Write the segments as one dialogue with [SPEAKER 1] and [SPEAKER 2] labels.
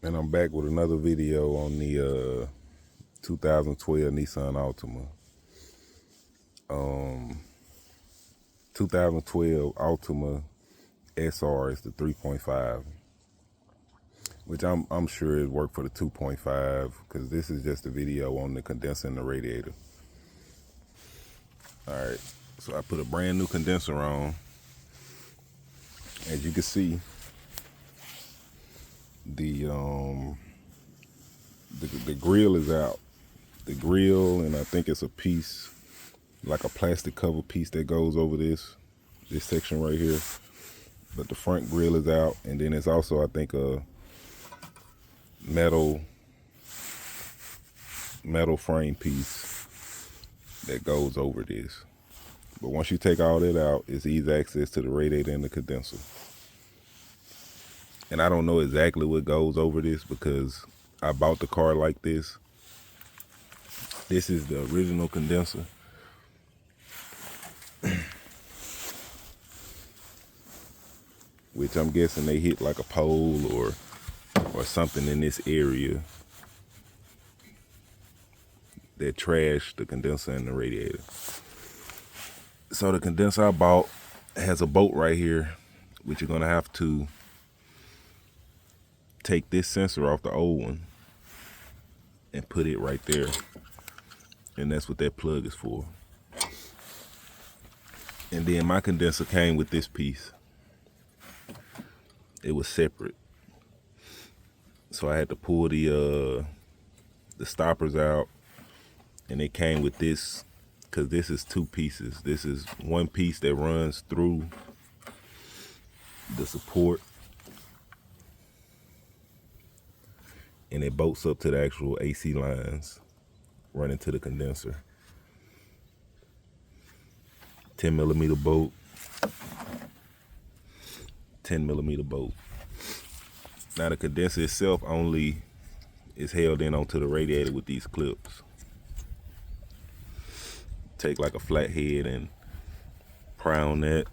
[SPEAKER 1] And I'm back with another video on the 2012 Nissan Altima. 2012 Altima SR is the 3.5, which I'm sure it worked for the 2.5 because this is just a video on the condenser and the radiator. All right, so I put a brand new condenser on. As you can see, the grill is out. The grill, and I think it's a piece, like a plastic cover piece that goes over this section right here. But the front grill is out, and then it's also, I think, a metal frame piece that goes over this. But once you take all that out, it's easy access to the radiator and the condenser. And I don't know exactly what goes over this because I bought the car like this. This is the original condenser. Which I'm guessing they hit like a pole or something in this area that trashed the condenser and the radiator. So the condenser I bought has a bolt right here, which you're gonna have to take this sensor off the old one and put it right there. And that's what that plug is for. And then my condenser came with this piece. It was separate. So I had to pull the stoppers out, and it came with this, because this is two pieces. This is one piece that runs through the support, and it bolts up to the actual AC lines running to the condenser. 10mm bolt, 10mm bolt. Now the condenser itself only is held in onto the radiator with these clips. Take like a flat head and pry on that,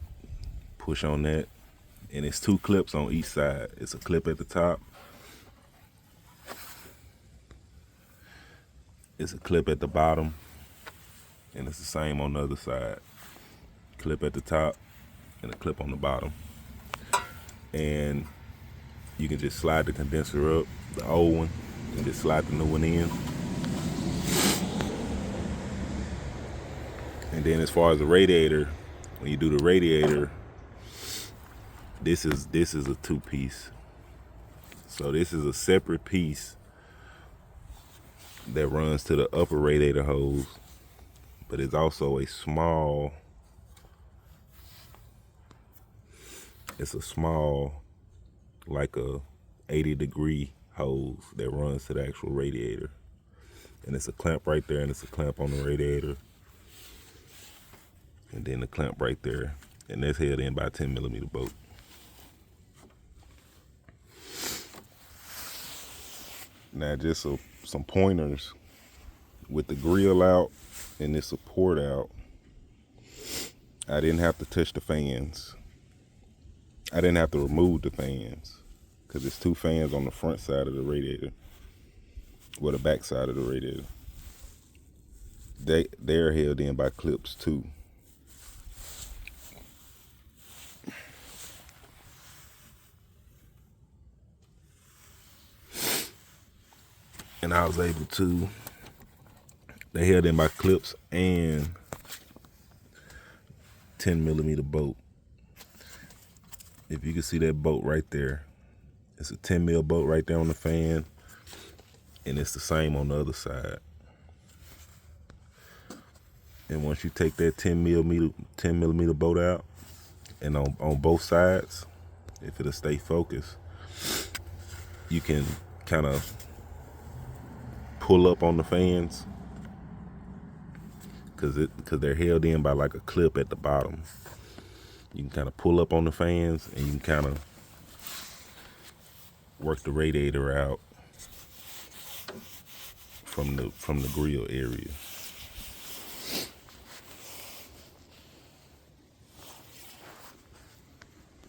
[SPEAKER 1] push on that, and it's two clips on each side. It's a clip at the top, it's a clip at the bottom, and it's the same on the other side. Clip at the top and a clip on the bottom. And you can just slide the condenser up, the old one, and just slide the new one in. And then as far as the radiator, when you do the radiator, this is a two-piece. So this is a separate piece that runs to the upper radiator hose, but it's also a small, like a 80-degree hose that runs to the actual radiator. And it's a clamp right there, and it's a clamp on the radiator. And then the clamp right there. And that's held in by a 10mm bolt. Now just some pointers. With the grill out and this support out, I didn't have to touch the fans. I didn't have to remove the fans because there's two fans on the front side of the radiator, or the back side of the radiator. They're held in by clips too. And I was able to, they held in by clips and 10mm bolt. If you can see that bolt right there, it's a 10mm bolt right there on the fan, and it's the same on the other side. And once you take that 10mm bolt out, and on both sides, if it'll stay focused, you can kind of pull up on the fans because they're held in by like a clip at the bottom. You can kind of pull up on the fans, and you can kind of work the radiator out from the grill area.